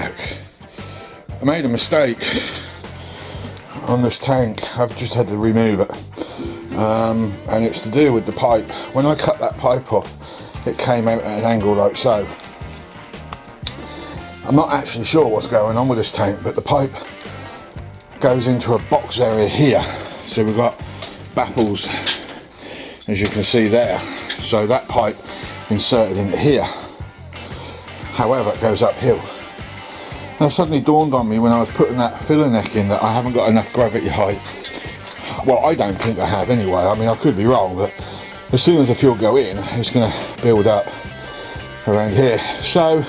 work. I made a mistake on this tank. I've just had to remove it, and it's to do with the pipe. When I cut that pipe off, it came out at an angle like so. I'm not actually sure what's going on with this tank, but the pipe goes into a box area here. So we've got baffles, as you can see there. So that pipe inserted into here. However, it goes uphill. Now, it suddenly dawned on me when I was putting that filler neck in that I haven't got enough gravity height. Well, I don't think I have anyway. I mean, I could be wrong, but as soon as the fuel go in, it's going to build up around here. So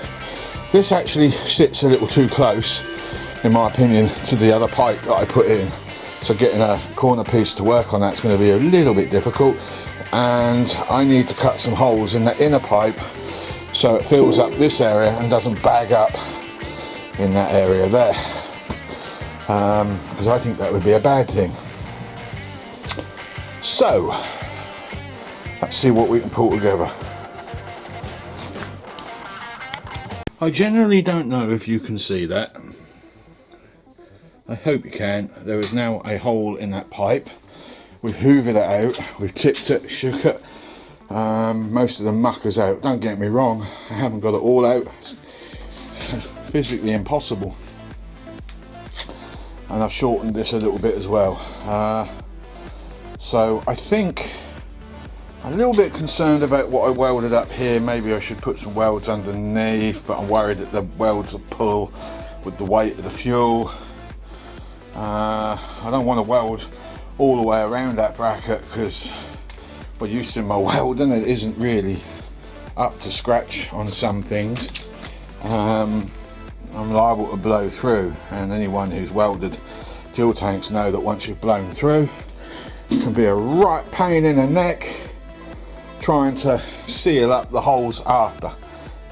this actually sits a little too close, in my opinion, to the other pipe that I put in. So getting a corner piece to work on that's going to be a little bit difficult, and I need to cut some holes in the inner pipe so it fills up this area and doesn't bag up in that area there, because I think that would be a bad thing. So let's see what we can pull together. I generally don't know if you can see that. I hope you can. There is now a hole in that pipe. We've hoovered it out, we've tipped it, shook it. Most of the muck is out. Don't get me wrong, I haven't got it all out. It's physically impossible. And I've shortened this a little bit as well. So I think I'm a little bit concerned about what I welded up here. Maybe I should put some welds underneath, but I'm worried that the welds will pull with the weight of the fuel. I don't want to weld all the way around that bracket because, well, using my welding, it isn't really up to scratch on some things. I'm liable to blow through, and anyone who's welded fuel tanks know that once you've blown through, it can be a right pain in the neck trying to seal up the holes after.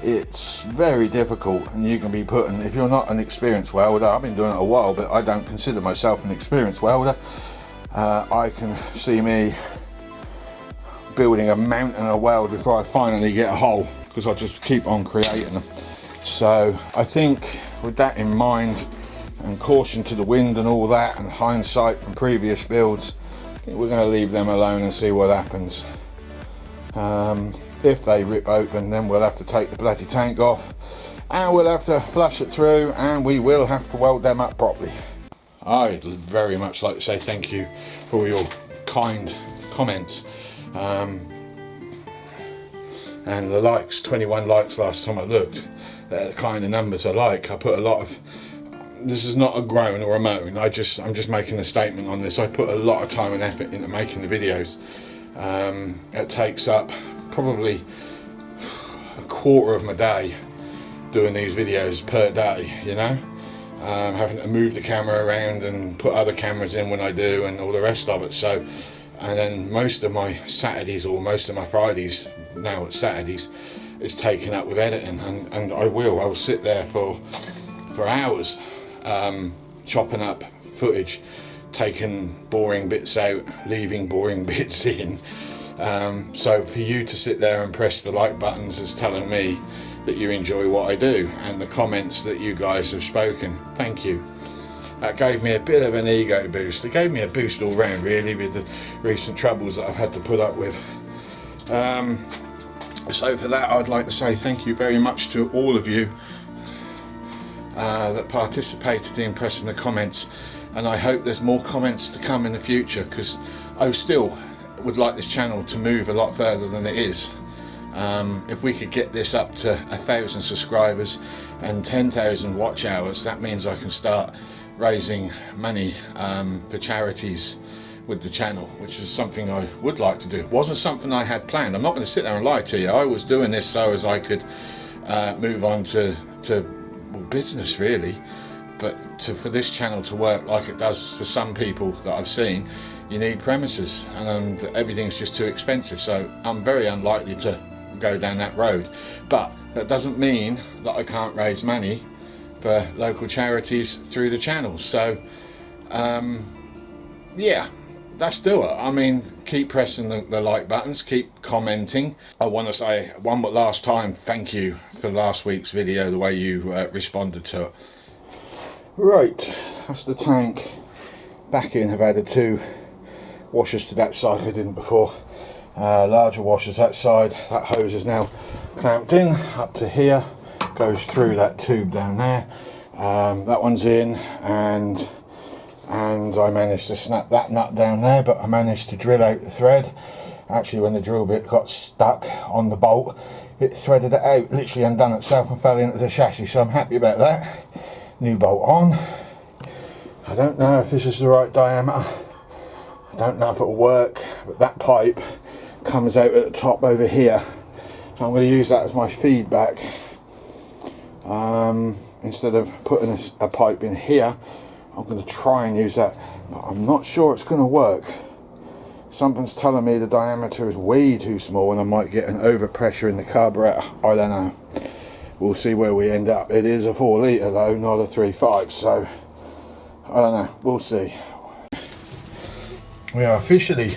It's very difficult, and you can be putting, if you're not an experienced welder, I've been doing it a while, but I don't consider myself an experienced welder. I can see me building a mountain of weld before I finally get a hole, because I just keep on creating them. So I think with that in mind, and caution to the wind and all that, and hindsight from previous builds, I think we're going to leave them alone and see what happens. If they rip open, then we'll have to take the bloody tank off, and we'll have to flush it through, and we will have to weld them up properly. I'd very much like to say thank you for your kind comments, and the likes. 21 likes last time I looked. They're the kind of numbers I like. I put a lot of, this is not a groan or a moan, I'm just making a statement on this. I put a lot of time and effort into making the videos. It takes up probably a quarter of my day doing these videos per day, you know, having to move the camera around and put other cameras in when I do and all the rest of it. So, and then most of my Saturdays, or most of my Fridays, now it's Saturdays, is taken up with editing, and I'll sit there for hours chopping up footage, taking boring bits out, leaving boring bits in. So for you to sit there and press the like buttons is telling me that you enjoy what I do, and the comments that you guys have spoken, thank you. That gave me a bit of an ego boost. It gave me a boost all round, really, with the recent troubles that I've had to put up with. So for that, I'd like to say thank you very much to all of you that participated in pressing the comments, and I hope there's more comments to come in the future, because I still would like this channel to move a lot further than it is. If we could get this up to 1,000 subscribers and 10,000 watch hours, that means I can start raising money for charities with the channel, which is something I would like to do. It wasn't something I had planned. I'm not going to sit there and lie to you. I was doing this so as I could move on to well, business really, but for this channel to work like it does for some people that I've seen, you need premises, and everything's just too expensive. So I'm very unlikely to go down that road, but that doesn't mean that I can't raise money for local charities through the channel. So yeah, that's do it. I mean, keep pressing the like buttons, keep commenting. I want to say one more last time, thank you for last week's video, the way you responded to it. Right, that's the tank. Back in, I've added 2 washers to that side I didn't before. Larger washers that side. That hose is now clamped in up to here, goes through that tube down there. That one's in, and I managed to snap that nut down there, but I managed to drill out the thread. Actually, when the drill bit got stuck on the bolt, it threaded it out, literally undone itself and fell into the chassis, so I'm happy about that. New bolt on. I don't know if this is the right diameter, I don't know if it'll work, but that pipe comes out at the top over here, so I'm going to use that as my feedback. Instead of putting a pipe in here, I'm going to try and use that, but I'm not sure it's going to work. Something's telling me the diameter is way too small and I might get an overpressure in the carburetor. I don't know. We'll see where we end up. It is a 4 litre though, not a 3.5, so I don't know. We'll see. We are officially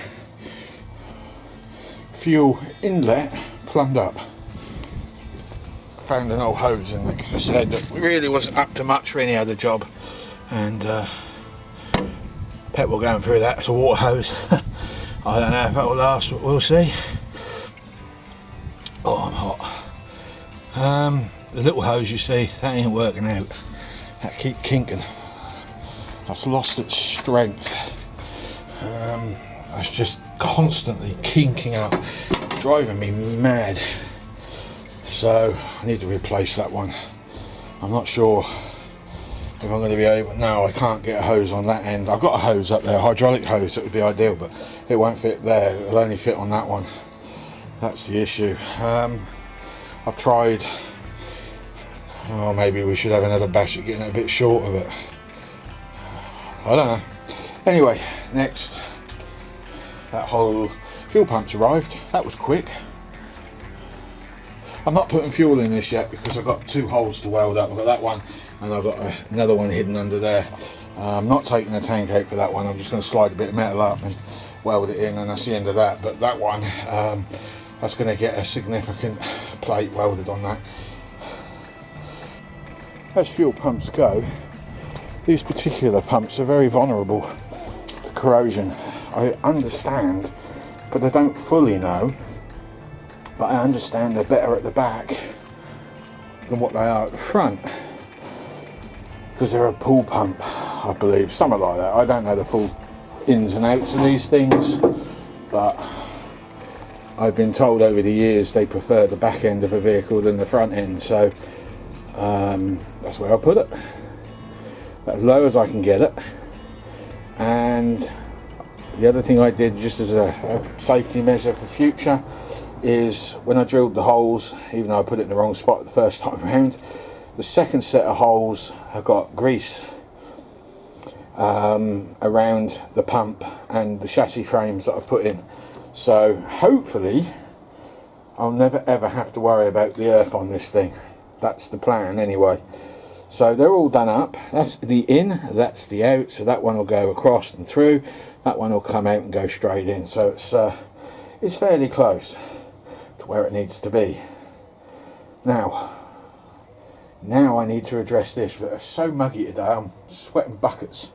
fuel inlet plumbed up. Found an old hose in the shed that really wasn't up to much for any other job, and Petrol going through that. It's a water hose. I don't know if that will last, but we'll see. Oh, I'm hot. The little hose you see, that ain't working out. That keep kinking. That's lost its strength. It's just constantly kinking up, driving me mad. So I need to replace that one. I'm not sure if I'm going to be able. No, I can't get a hose on that end. I've got a hose up there, a hydraulic hose, that would be ideal, but it won't fit there. It'll only fit on that one. That's the issue. I've tried. Oh, maybe we should have another bash at getting it a bit shorter, but I don't know. Anyway, next, that whole fuel pump's arrived. That was quick. I'm not putting fuel in this yet because I've got 2 holes to weld up. I've got that one and I've got another one hidden under there. I'm not taking the tank out for that one. I'm just going to slide a bit of metal up and weld it in, and that's the end of that. But that one, that's going to get a significant plate welded on that. As fuel pumps go, these particular pumps are very vulnerable to corrosion. I understand, but I don't fully know. But I understand they're better at the back than what they are at the front, because they're a pool pump, I believe, something like that. I don't know the full ins and outs of these things, but I've been told over the years they prefer the back end of a vehicle than the front end, so that's where I put it, as low as I can get it. And the other thing I did, just as a safety measure for future, is when I drilled the holes, even though I put it in the wrong spot the first time around, the second set of holes have got grease around the pump and the chassis frames that I've put in, so hopefully I'll never ever have to worry about the earth on this thing. That's the plan anyway. So they're all done up. That's the in, that's the out, so that one will go across and through, that one will come out and go straight in, so it's fairly close to where it needs to be. Now I need to address this, but it's so muggy today, I'm sweating buckets.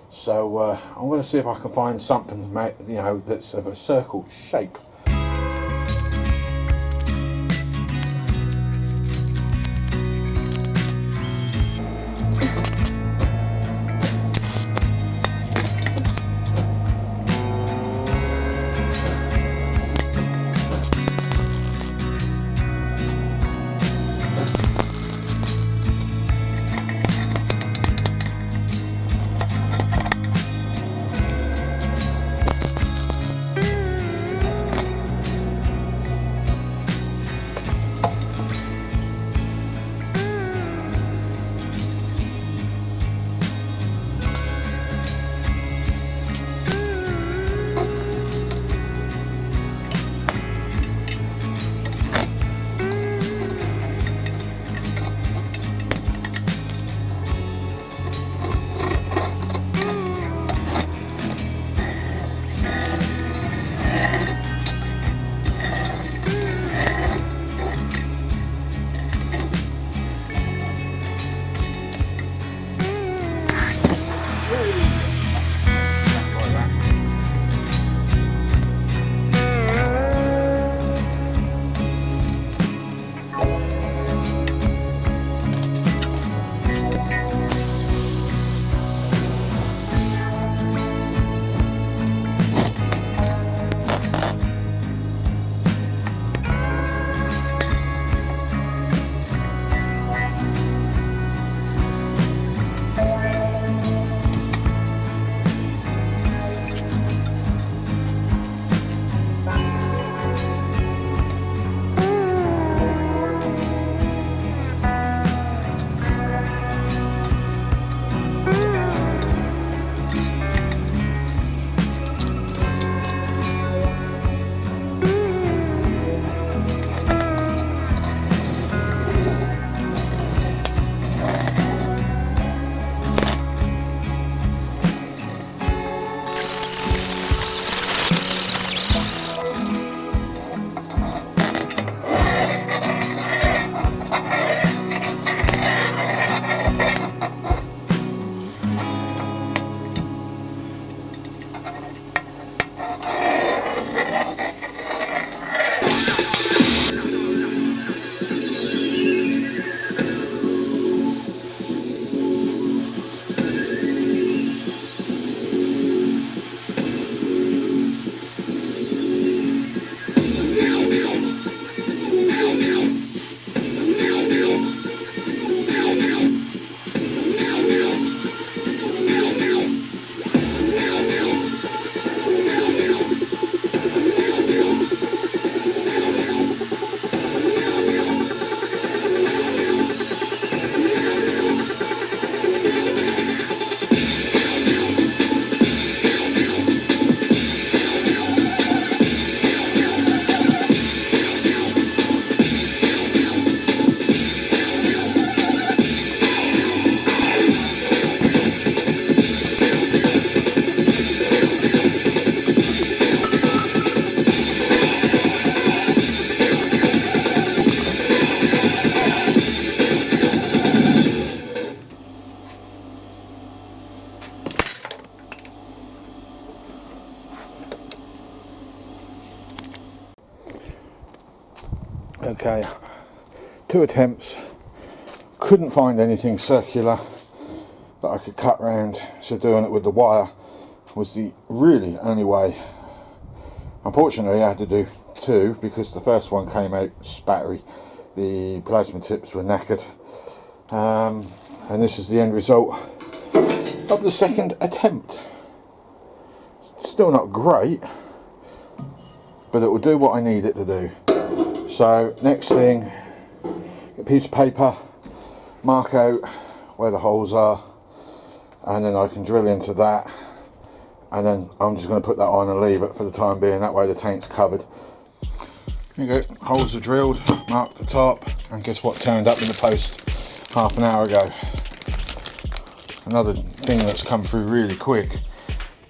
So I'm going to see if I can find something, you know, that's of a circle shape. Okay, 2 attempts, couldn't find anything circular that I could cut round, so doing it with the wire was the really only way. Unfortunately I had to do 2 because the first one came out spattery, the plasma tips were knackered, and this is the end result of the second attempt. Still not great, but it will do what I need it to do. So next thing, get a piece of paper, mark out where the holes are, and then I can drill into that, and then I'm just going to put that on and leave it for the time being, that way the tank's covered. There you go, holes are drilled, mark the top, and guess what turned up in the post half an hour ago. Another thing that's come through really quick,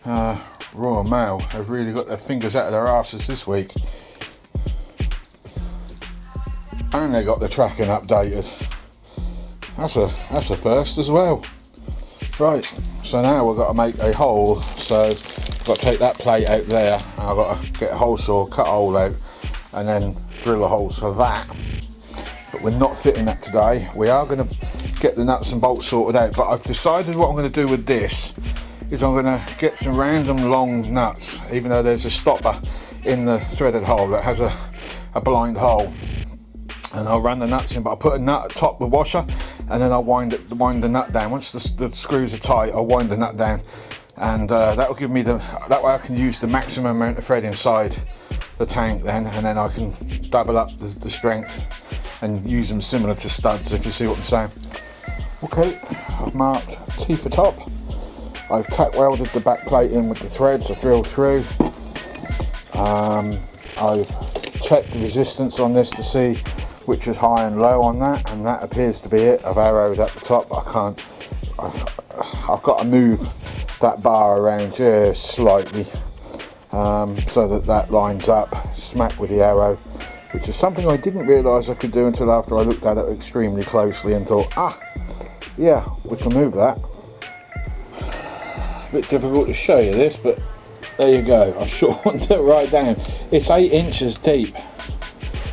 Royal Mail have really got their fingers out of their arses this week, and they got the tracking updated. That's a first as well. Right, so now we've got to make a hole, so I've got to take that plate out there, and I've got to get a hole saw, cut a hole out, and then drill a hole for that. But we're not fitting that today. We are going to get the nuts and bolts sorted out, but I've decided what I'm going to do with this is I'm going to get some random long nuts, even though there's a stopper in the threaded hole that has a blind hole, and I'll run the nuts in, but I'll put a nut atop the washer, and then I'll wind the nut down. Once the screws are tight, I'll wind the nut down, and that will give me that way I can use the maximum amount of thread inside the tank then, and then I can double up the strength and use them similar to studs, if you see what I'm saying. Okay, I've marked T for top. I've tack welded the back plate in with the threads I've drilled through. I've checked the resistance on this to see which is high and low on that, and that appears to be it. I've arrowed at the top, but I've got to move that bar around just slightly, so that lines up smack with the arrow, which is something I didn't realise I could do until after I looked at it extremely closely and thought, yeah, we can move that. A bit difficult to show you this, but there you go. I've shortened it right down. It's 8 inches deep.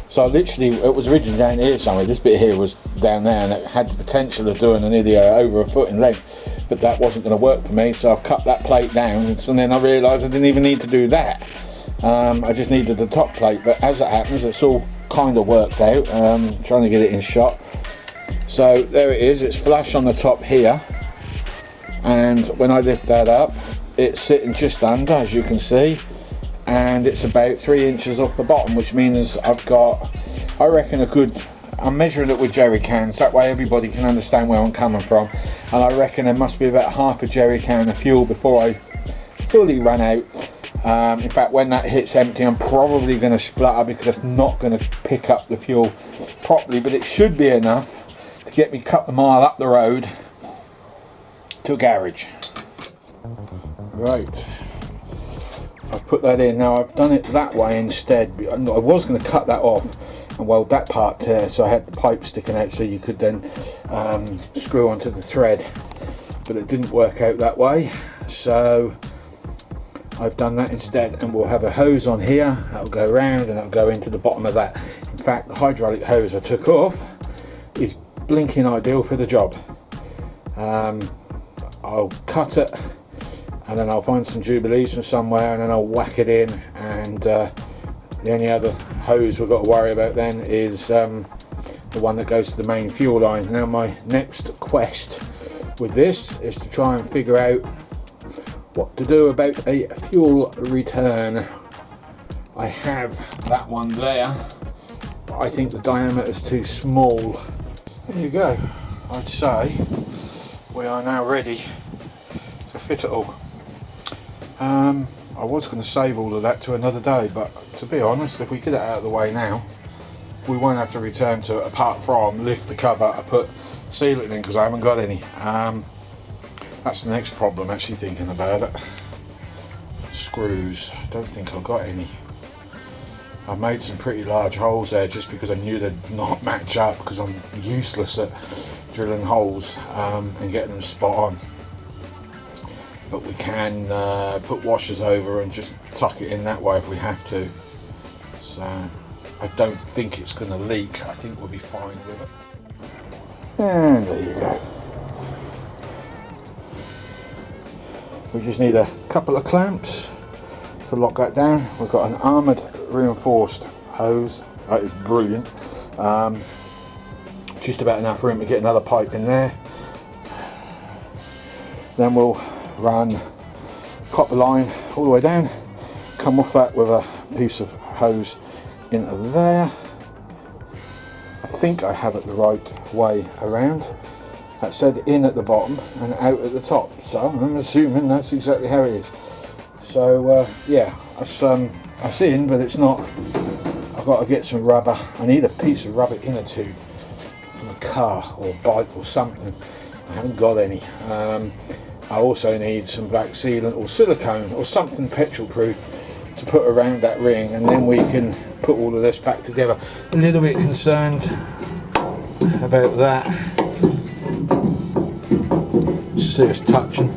So literally, it was originally down here somewhere. This bit here was down there, and it had the potential of doing nearly over a foot in length, but that wasn't going to work for me. So I've cut that plate down, and then I realised I didn't even need to do that. I just needed the top plate, but as it happens, it's all kind of worked out. Trying to get it in shot. So there it is. It's flush on the top here, and when I lift that up, it's sitting just under, as you can see, and it's about 3 inches off the bottom, which means I've got, I reckon, I'm measuring it with jerry cans, that way everybody can understand where I'm coming from, and I reckon there must be about half a jerry can of fuel before I fully run out. In fact, when that hits empty, I'm probably going to splutter because it's not going to pick up the fuel properly, but it should be enough to get me cut the mile up the road to a garage. Right, I've put that in. Now I've done it that way instead. I was going to cut that off and weld that part there, so I had the pipe sticking out so you could then screw onto the thread, but it didn't work out that way, so I've done that instead, and we'll have a hose on here that'll go around and that'll go into the bottom of that. In fact, the hydraulic hose I took off is blinking ideal for the job. I'll cut it, and then I'll find some Jubilees from somewhere, and then I'll whack it in, and the only other hose we've got to worry about then is the one that goes to the main fuel line. Now my next quest with this is to try and figure out what to do about a fuel return. I have that one there, but I think the diameter is too small. There you go. I'd say we are now ready to fit it all. I was going to save all of that to another day, but to be honest, if we get it out of the way now, we won't have to return to it, apart from lift the cover and put seal it in, because I haven't got any. That's the next problem, actually thinking about it. Screws, I don't think I've got any. I've made some pretty large holes there just because I knew they'd not match up, because I'm useless at drilling holes and getting them spot on. But we can put washers over and just tuck it in that way if we have to. So I don't think it's going to leak. I think we'll be fine with it. And there you go. We just need a couple of clamps to lock that down. We've got an armoured reinforced hose. That is brilliant. Just about enough room to get another pipe in there. Then we'll run copper line all the way down, come off that with a piece of hose into there. I think I have it the right way around. That said in at the bottom and out at the top, so I'm assuming that's exactly how it is. So yeah, that's in, but it's not. I've got to get some rubber. I need a piece of rubber inner tube from a car or bike or something. I haven't got any. I also need some black sealant or silicone or something petrol proof to put around that ring, and then we can put all of this back together. A little bit concerned about that. See us touching.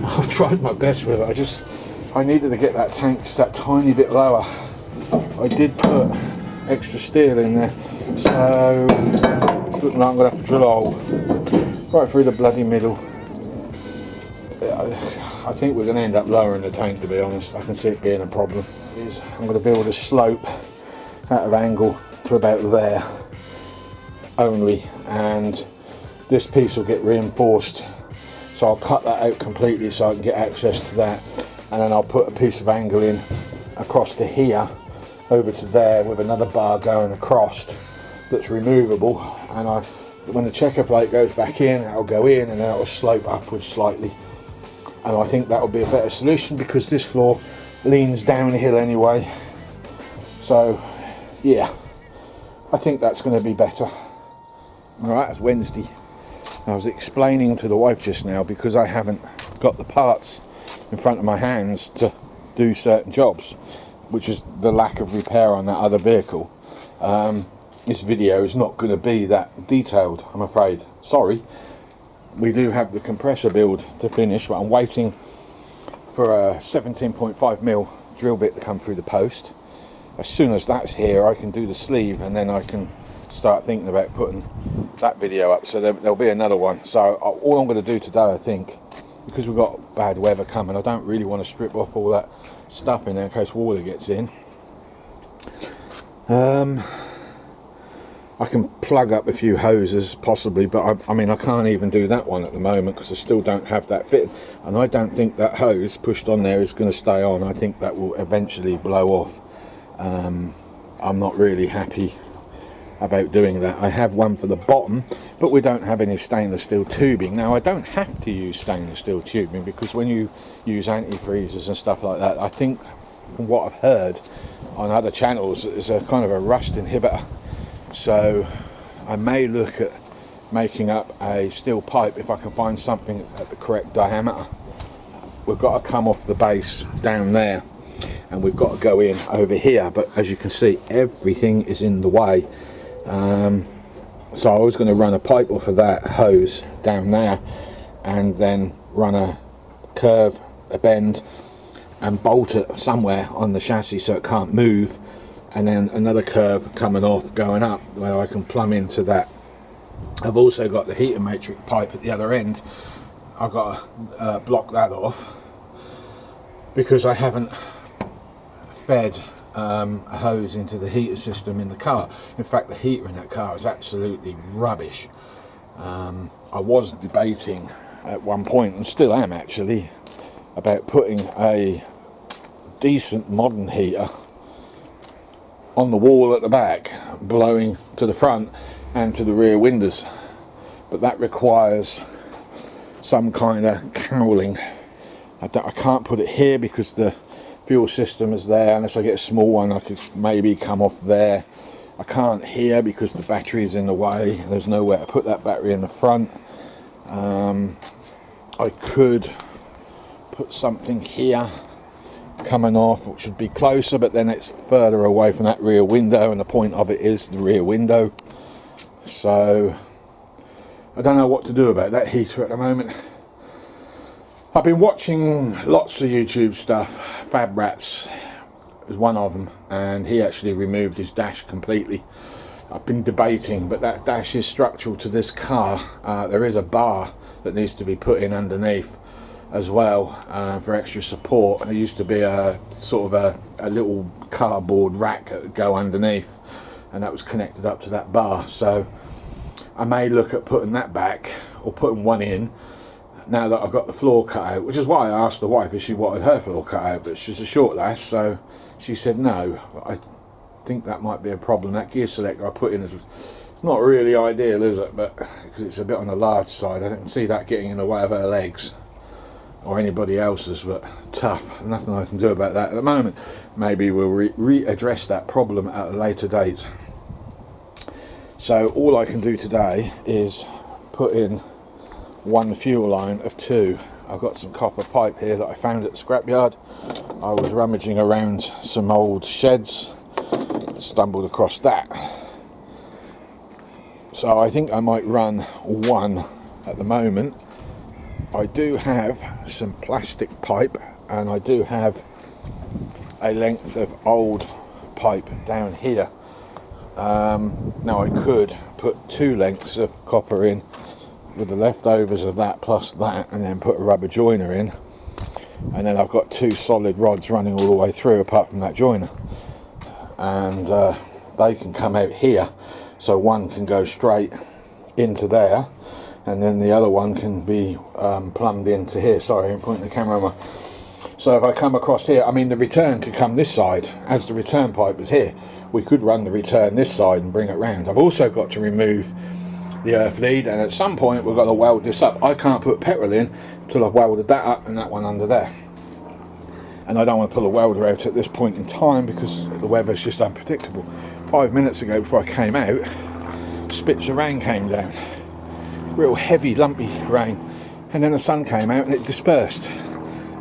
I've tried my best with it. I needed to get that tank just that tiny bit lower. I did put extra steel in there, so it's looking like I'm going to have to drill a hole right through the bloody middle. I think we're going to end up lowering the tank, to be honest. I can see it being a problem. I'm going to build a slope out of angle to about there only, and this piece will get reinforced, so I'll cut that out completely so I can get access to that, and then I'll put a piece of angle in across to here over to there with another bar going across that's removable, and when the checker plate goes back in, it'll go in and then it'll slope upwards slightly, and I think that'll be a better solution because this floor leans downhill anyway. So yeah, I think that's going to be better. Alright, it's Wednesday. I was explaining to the wife just now, because I haven't got the parts in front of my hands to do certain jobs, which is the lack of repair on that other vehicle. This video is not going to be that detailed, I'm afraid. Sorry. We do have the compressor build to finish, but I'm waiting for a 17.5mm drill bit to come through the post. As soon as that's here, I can do the sleeve, and then I can start thinking about putting that video up, so there'll be another one. So all I'm going to do today, I think, because we've got bad weather coming, I don't really want to strip off all that stuff in there in case water gets in. I can plug up a few hoses possibly, but I mean I can't even do that one at the moment because I still don't have that fit, and I don't think that hose pushed on there is going to stay on. I think that will eventually blow off. I'm not really happy about doing that. I have one for the bottom, but we don't have any stainless steel tubing. Now I don't have to use stainless steel tubing, because when you use antifreezes and stuff like that, I think from what I've heard on other channels, it's a kind of a rust inhibitor. So I may look at making up a steel pipe if I can find something at the correct diameter. We've got to come off the base down there, and we've got to go in over here, but as you can see, everything is in the way. So I was going to run a pipe off of that hose down there, and then run a curve, a bend, and bolt it somewhere on the chassis so it can't move, and then another curve coming off going up where I can plumb into that. I've also got the heater matrix pipe at the other end. I've got to block that off because I haven't fed a hose into the heater system in the car. In fact, the heater in that car is absolutely rubbish. I was debating at one point, and still am actually, about putting a decent modern heater on the wall at the back, blowing to the front and to the rear windows, but that requires some kind of cowling. I can't put it here because the fuel system is there. Unless I get a small one, I could maybe come off there. I can't here because the battery is in the way. There's nowhere to put that battery in the front. I could put something here coming off, which should be closer, but then it's further away from that rear window, and the point of it is the rear window. So I don't know what to do about that heater at the moment. I've been watching lots of YouTube stuff, Rats, was one of them, and he actually removed his dash completely. I've been debating, but that dash is structural to this car. There is a bar that needs to be put in underneath as well, for extra support. There used to be a sort of a little cardboard rack that would go underneath, and that was connected up to that bar. So I may look at putting that back, or putting one in, now that I've got the floor cut out, which is why I asked the wife if she wanted her floor cut out, but she's a short lass, so she said no. I think that might be a problem. That gear selector I put in is, it's not really ideal, is it? But because it's a bit on the large side, I can see that getting in the way of her legs or anybody else's, but tough. Nothing I can do about that at the moment. Maybe we'll readdress that problem at a later date. So all I can do today is put in one fuel line of two. I've got some copper pipe here that I found at the scrapyard. I was rummaging around some old sheds, stumbled across that. So I think I might run one at the moment. I do have some plastic pipe, and I do have a length of old pipe down here. Now I could put two lengths of copper in with the leftovers of that plus that, and then put a rubber joiner in, and then I've got two solid rods running all the way through apart from that joiner, and they can come out here, so one can go straight into there, and then the other one can be plumbed into here. Sorry, I'm pointing the camera on. So if I come across here, I mean the return could come this side, as the return pipe is here. We could run the return this side and bring it round. I've also got to remove the earth lead, and at some point we've got to weld this up. I can't put petrol in until I've welded that up and that one under there, and I don't want to pull a welder out at this point in time because the weather's just unpredictable. 5 minutes ago, before I came out, spits of rain came down, real heavy lumpy rain, and then the sun came out and it dispersed.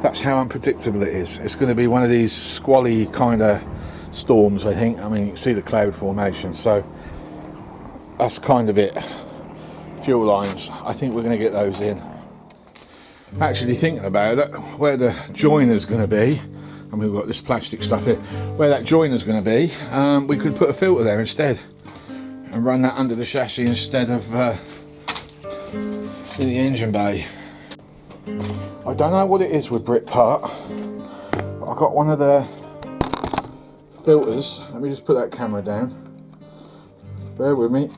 That's how unpredictable it is. It's going to be one of these squally kind of storms, I think. I mean, you can see the cloud formation, so that's kind of it. Fuel lines, I think we're going to get those in. Actually thinking about it, where the joiner's going to be, and we've got this plastic stuff here, where that joiner's going to be, we could put a filter there instead and run that under the chassis instead of in the engine bay. I don't know what it is with Britpart, but I've got one of the filters. Let me just put that camera down, bear with me.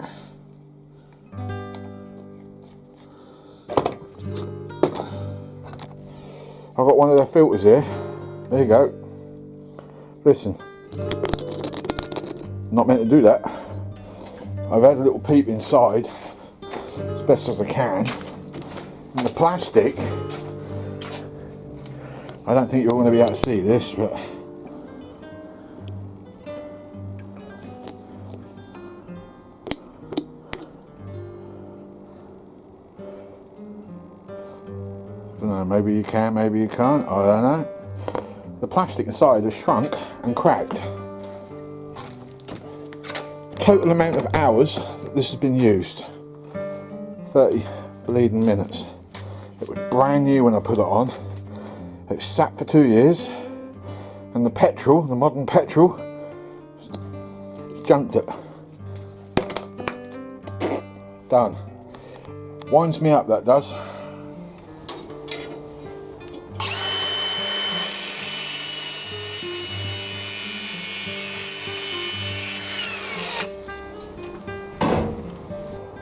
I've got one of the filters here. There you go. Listen, not meant to do that. I've had a little peep inside as best as I can. And the plastic, I don't think you're going to be able to see this, but I don't know, maybe you can, maybe you can't, I don't know. The plastic inside has shrunk and cracked. Total amount of hours that this has been used, 30 bleeding minutes. It was brand new when I put it on. It sat for 2 years, and the petrol, the modern petrol, junked it. Done. Winds me up, that does.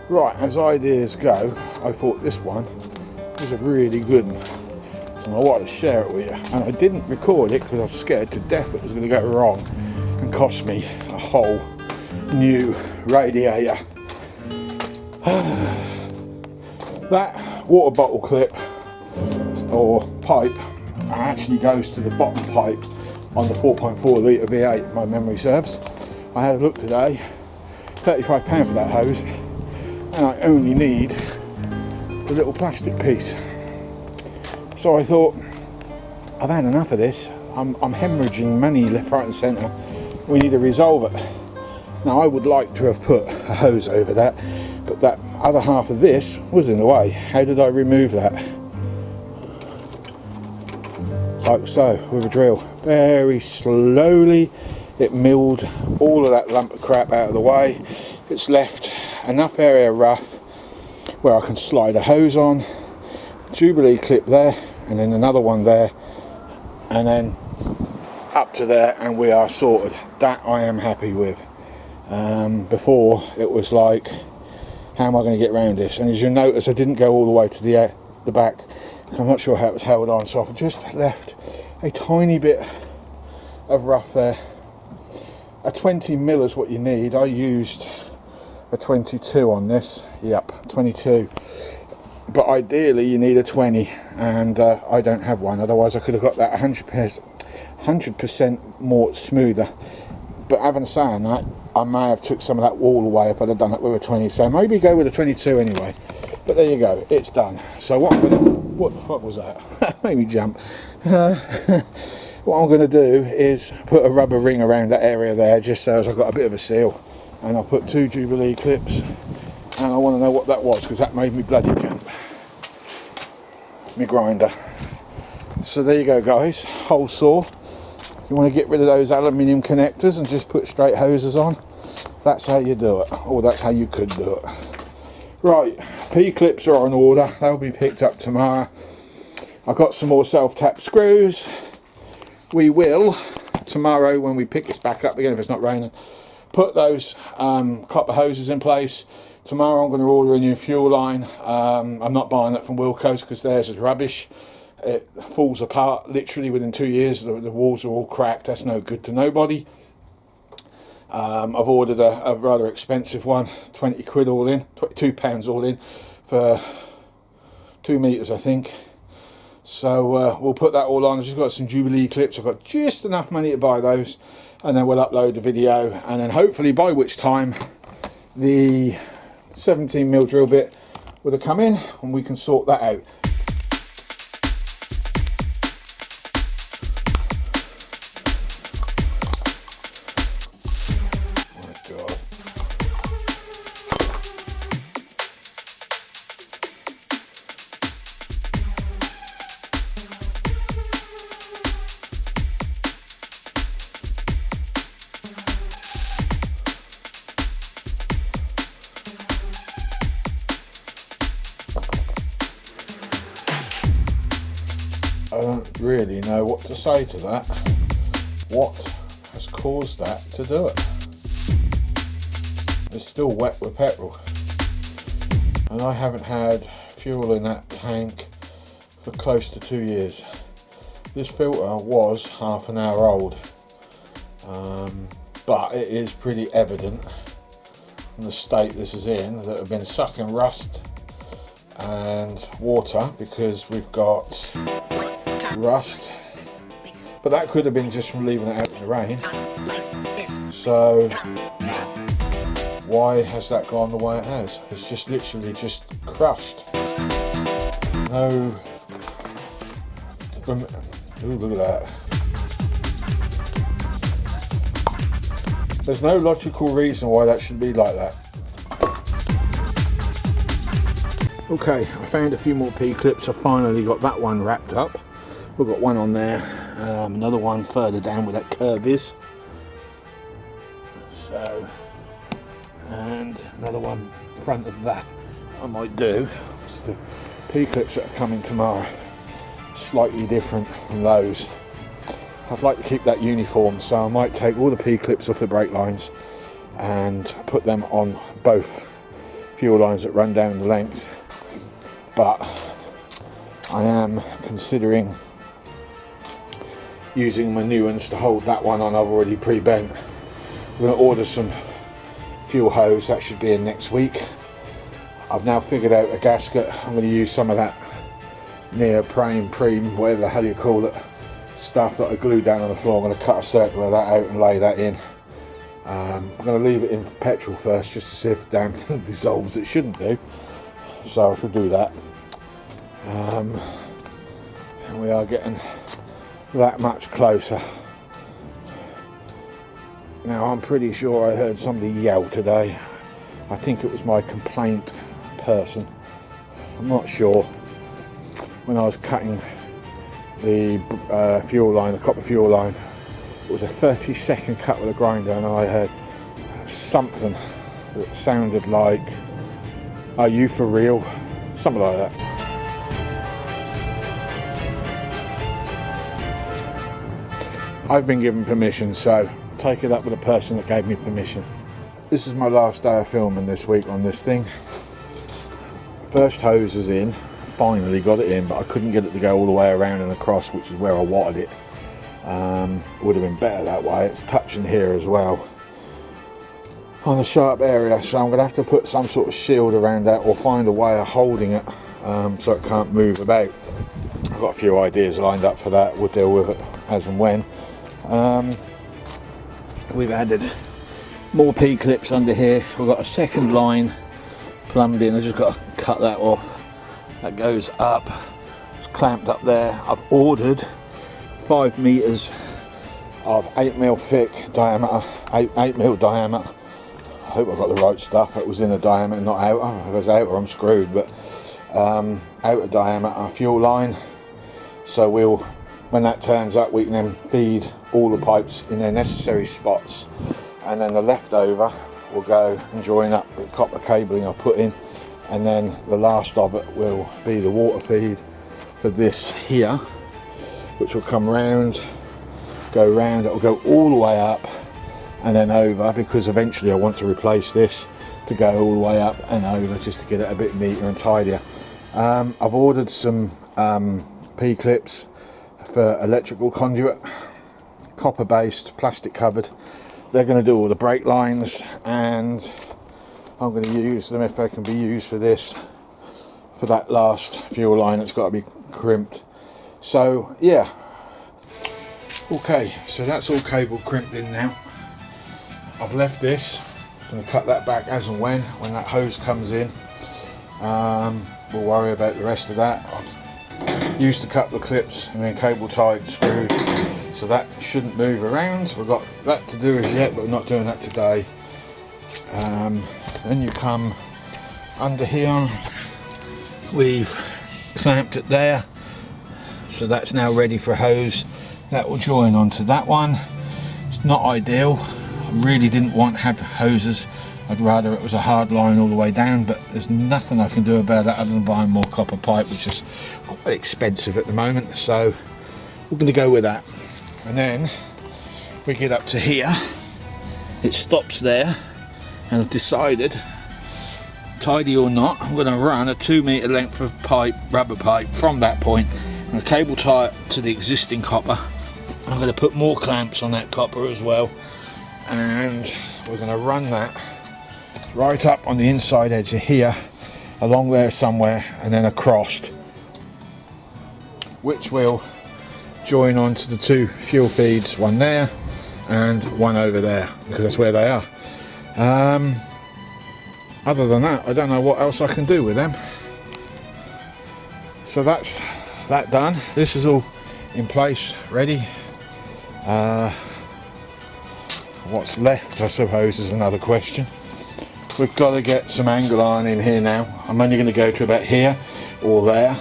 Right, as ideas go, I thought this one was a really good one, and I wanted to share it with you. And I didn't record it because I was scared to death it was going to go wrong and cost me a whole new radiator. That water bottle clip or pipe actually goes to the bottom pipe on the 4.4 litre V8, if my memory serves. I had a look today, £35 for that hose, and I only need the little plastic piece. So I thought, I've had enough of this. I'm hemorrhaging money left, right and centre. We need to resolve it. Now I would like to have put a hose over that, but that other half of this was in the way. How did I remove that? like so, with a drill. Very slowly it milled all of that lump of crap out of the way. It's left enough area rough where I can slide a hose on, Jubilee clip there, and then another one there, and then up to there, and we are sorted. That I am happy with. Before it was like, how am I going to get around this? And as you notice, I didn't go all the way to the back. I'm not sure how it was held on, so I've just left a tiny bit of rough there. A 20 mil is what you need. I used a 22 on this. Yep, 22. But ideally you need a 20, and I don't have one. Otherwise I could have got that 100% more smoother. But having said that, I may have took some of that wall away if I'd have done it with a 20. So maybe go with a 22 anyway. But there you go, it's done. So what the fuck was that? That made me jump. What I'm going to do is put a rubber ring around that area there, just so as I've got a bit of a seal. And I'll put 2 Jubilee clips. And I want to know what that was, because that made me bloody jump. My grinder. So there you go, guys. Hole saw. You want to get rid of those aluminium connectors and just put straight hoses on. That's how you do it. Or that's how you could do it. Right, P-clips are on order. They'll be picked up tomorrow. I've got some more self-tap screws. We will, tomorrow when we pick this back up again, if it's not raining, put those copper hoses in place. Tomorrow I'm going to order a new fuel line. I'm not buying it from Wilco's because theirs is rubbish. It falls apart literally within 2 years. The walls are all cracked. That's no good to nobody. I've ordered a rather expensive one, 20 quid all in, £22 all in for 2 meters I think. So we'll put that all on. I've just got some Jubilee clips. I've got just enough money to buy those, and then we'll upload the video, and then hopefully by which time the 17mm drill bit will have come in and we can sort that out. I don't really know what to say to that. What has caused that to do it? It's still wet with petrol, and I haven't had fuel in that tank for close to 2 years. This filter was half an hour old, but it is pretty evident from the state this is in that I've been sucking rust and water, because we've got rust, but that could have been just from leaving it out in the rain. So why has that gone the way it has? It's just literally just crushed. No, ooh, look at that. There's no logical reason why that should be like that. Okay, I found a few more P-clips. I finally got that one wrapped up. We've got one on there, another one further down where that curve is. So, and another one in front of that I might do. It's the P-clips that are coming tomorrow, slightly different from those. I'd like to keep that uniform, so I might take all the P-clips off the brake lines and put them on both fuel lines that run down the length. But I am considering using my new ones to hold that one on. I've already pre-bent. We're going to order some fuel hose. That should be in next week. I've now figured out a gasket. I'm going to use some of that neoprene, whatever the hell you call it, stuff that I glued down on the floor. I'm going to cut a circle of that out and lay that in. I'm going to leave it in for petrol first, just to see if the damn thing dissolves. It shouldn't do, so I should do that. And we are getting that much closer. Now I'm pretty sure I heard somebody yell today. I think it was my complaint person. I'm not sure. When I was cutting the fuel line, the copper fuel line. It was a 30-second cut with a grinder, and I heard something that sounded like, "Are you for real?" Something like that. I've been given permission, so take it up with the person that gave me permission. This is my last day of filming this week on this thing. First hose is in, finally got it in, but I couldn't get it to go all the way around and across, which is where I wanted it. Would have been better that way. It's touching here as well on the sharp area, so I'm going to have to put some sort of shield around that or find a way of holding it so it can't move about. I've got a few ideas lined up for that. We'll deal with it as and when. We've added more P-clips under here. We've got a second line plumbed in. I've just got to cut that off. That goes up. It's clamped up there. I've ordered 5 meters of 8mm thick diameter, 8mm diameter. I hope I got the right stuff. It was in a diameter, not outer. If it was outer, I'm screwed. But outer diameter fuel line. So when that turns up, we can then feed all the pipes in their necessary spots, and then the leftover will go and join up with copper cabling I put in, and then the last of it will be the water feed for this here, which will come round, go round, it will go all the way up and then over, because eventually I want to replace this to go all the way up and over, just to get it a bit neater and tidier. I've ordered some P-clips for electrical conduit, copper based, plastic covered. They're going to do all the brake lines, and I'm going to use them if they can be used for this, for that last fuel line that's got to be crimped. So yeah, okay, so that's all cable crimped in now. I've left this. I'm going to cut that back as and when that hose comes in. We'll worry about the rest of that. I've used a couple of clips and then cable tied, screwed, so that shouldn't move around. We've got that to do as yet, but we're not doing that today. Then you come under here. We've clamped it there, so that's now ready for a hose. That will join onto that one. It's not ideal. I really didn't want to have hoses. I'd rather it was a hard line all the way down, but there's nothing I can do about it other than buying more copper pipe, which is quite expensive at the moment. So we're going to go with that. And then we get up to here. It stops there, and I've decided, tidy or not, I'm going to run a 2 meter length of pipe, rubber pipe, from that point, and a cable tie it to the existing copper. I'm going to put more clamps on that copper as well, and we're going to run that right up on the inside edge of here, along there somewhere, and then across, which will join onto the 2 fuel feeds, one there and one over there, because that's where they are. Other than that, I don't know what else I can do with them. So that's that done. This is all in place, ready. What's left, I suppose, is another question. We've got to get some angle iron in here now. I'm only going to go to about here or there.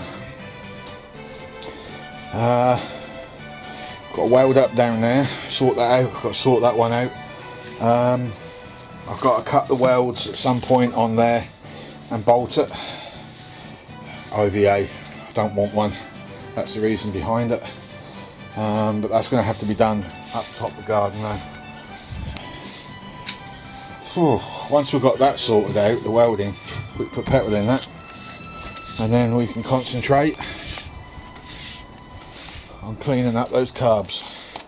Got a weld up down there, sort that out. Got to sort that one out. I've got to cut the welds at some point on there and bolt it. OVA, I don't want one. That's the reason behind it. But that's going to have to be done up top of the garden now. Once we've got that sorted out, the welding, we put petrol in that, and then we can concentrate on cleaning up those carbs.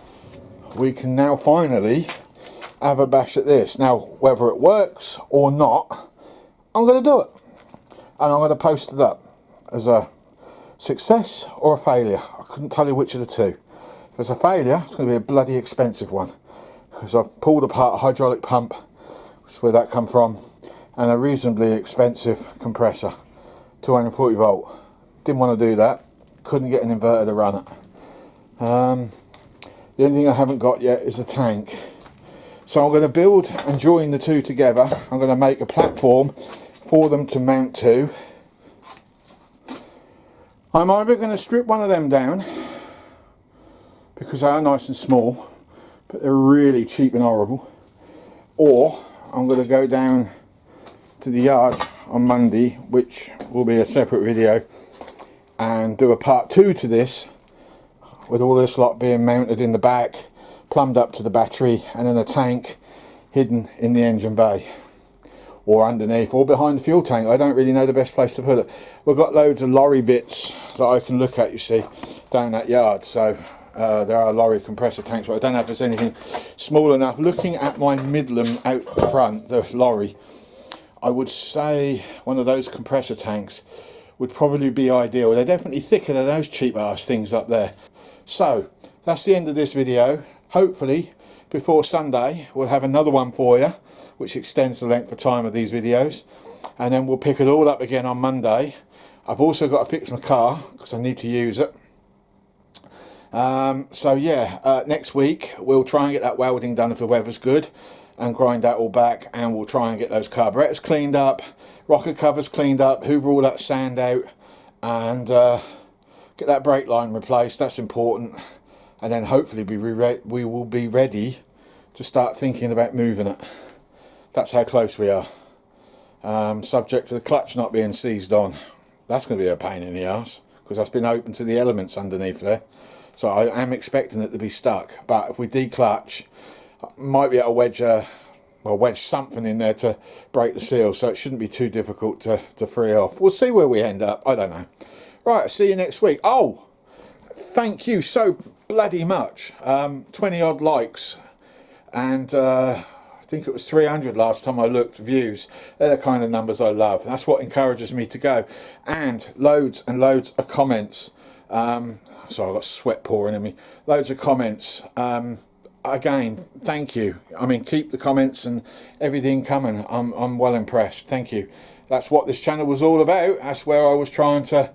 We can now finally have a bash at this. Now, whether it works or not, I'm going to do it, and I'm going to post it up as a success or a failure. I couldn't tell you which of the two. If it's a failure, it's going to be a bloody expensive one, because I've pulled apart a hydraulic pump, which is where that come from, and a reasonably expensive compressor, 240 volt. Didn't want to do that. Couldn't get an inverter to run it. The only thing I haven't got yet is a tank. So I'm going to build and join the two together. I'm going to make a platform for them to mount to. I'm either going to strip one of them down because they are nice and small, but they're really cheap and horrible. Or I'm going to go down to the yard on Monday, which will be a separate video, and do a part 2 to this, with all this lot being mounted in the back, plumbed up to the battery, and then a tank hidden in the engine bay, or underneath, or behind the fuel tank. I don't really know the best place to put it. We've got loads of lorry bits that I can look at, you see, down that yard. So there are lorry compressor tanks, but I don't know if there's anything small enough. Looking at my Midland out front, the lorry, I would say one of those compressor tanks would probably be ideal. They're definitely thicker than those cheap ass things up there. So that's the end of this video. Hopefully before Sunday we'll have another one for you, which extends the length of time of these videos, and then we'll pick it all up again on Monday. I've also got to fix my car because I need to use it. So yeah, next week we'll try and get that welding done if the weather's good, and grind that all back, and we'll try and get those carburetors cleaned up, rocker covers cleaned up, hoover all that sand out, and get that brake line replaced. That's important. And then hopefully we will be ready to start thinking about moving it. That's how close we are. Subject to the clutch not being seized on. That's going to be a pain in the arse, because that's been open to the elements underneath there. So I am expecting it to be stuck. But if we declutch, might be able to wedge something in there to break the seal, so it shouldn't be too difficult to free off. We'll see where we end up. I don't know. Right, I'll see you next week. Oh, thank you so bloody much. 20 odd likes, and I think it was 300 last time I looked views. They're the kind of numbers I love. That's what encourages me to go. And loads of comments. Sorry, I've got sweat pouring in me. Loads of comments. Again, thank you. I mean, keep the comments and everything coming. I'm well impressed. Thank you. That's what this channel was all about. That's where I was trying to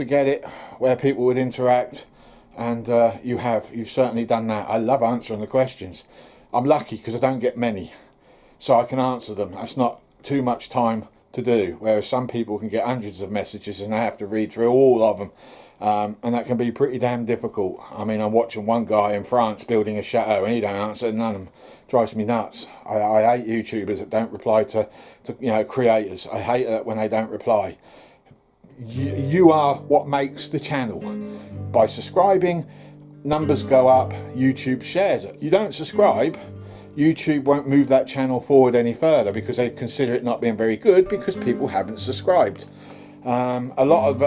get it, where people would interact, and you've certainly done that. I love answering the questions. I'm lucky because I don't get many, so I can answer them. That's not too much time to do, whereas some people can get hundreds of messages and they have to read through all of them. And that can be pretty damn difficult. I mean, I'm watching one guy in France building a chateau and he don't answer none of them. Drives me nuts. I hate YouTubers that don't reply to creators. I hate it when they don't reply. You are what makes the channel. By subscribing, numbers go up, YouTube shares it. You don't subscribe, YouTube won't move that channel forward any further, because they consider it not being very good because people haven't subscribed. A lot of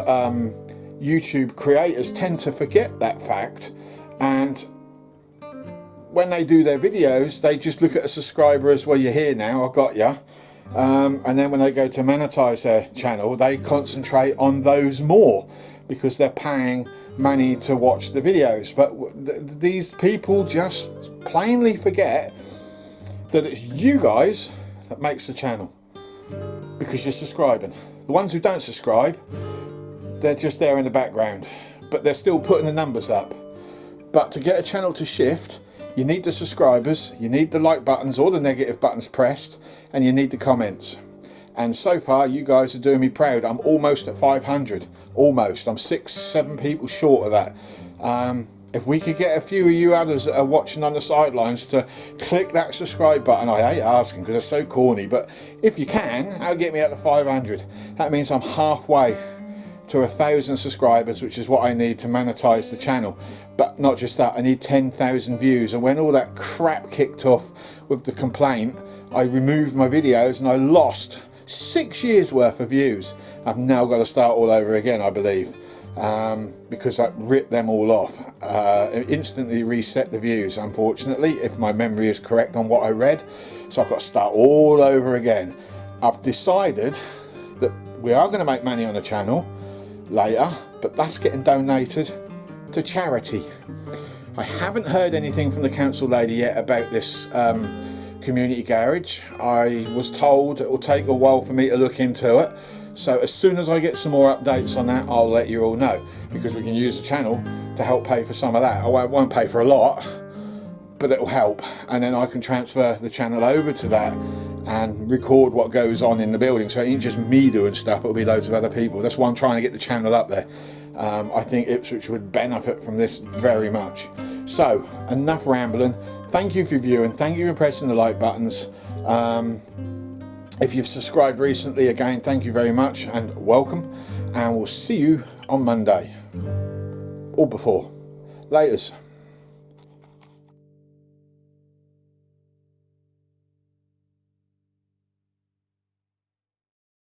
YouTube creators tend to forget that fact, and when they do their videos they just look at a subscriber as, well, you're here now, I got ya. And then when they go to monetize their channel, they concentrate on those more because they're paying money to watch the videos. But these people just plainly forget that it's you guys that makes the channel, because you're subscribing. The ones who don't subscribe, they're just there in the background, but they're still putting the numbers up. But to get a channel to shift, you need the subscribers, you need the like buttons or the negative buttons pressed, and you need the comments. And so far you guys are doing me proud. I'm almost at 500, almost. I'm 6-7 people short of that. If we could get a few of you others that are watching on the sidelines to click that subscribe button, I hate asking because it's so corny, but if you can, that'll get me up to 500. That means I'm halfway to 1,000 subscribers, which is what I need to monetize the channel. But not just that, I need 10,000 views. And when all that crap kicked off with the complaint, I removed my videos and I lost 6 years worth of views. I've now got to start all over again, I believe, because I ripped them all off. It instantly reset the views, unfortunately, if my memory is correct on what I read. So I've got to start all over again. I've decided that we are going to make money on the channel later, but that's getting donated to charity. I haven't heard anything from the council lady yet about this community garage. I was told it will take a while for me to look into it, so as soon as I get some more updates on that, I'll let you all know, because we can use the channel to help pay for some of that. I won't pay for a lot, but it will help, and then I can transfer the channel over to that, and record what goes on in the building. So it ain't just me doing stuff, it'll be loads of other people. That's why I'm trying to get the channel up there. I think Ipswich would benefit from this very much. So enough rambling. Thank you for viewing, thank you for pressing the like buttons. If you've subscribed recently, again, thank you very much and welcome, and we'll see you on Monday or before. Laters.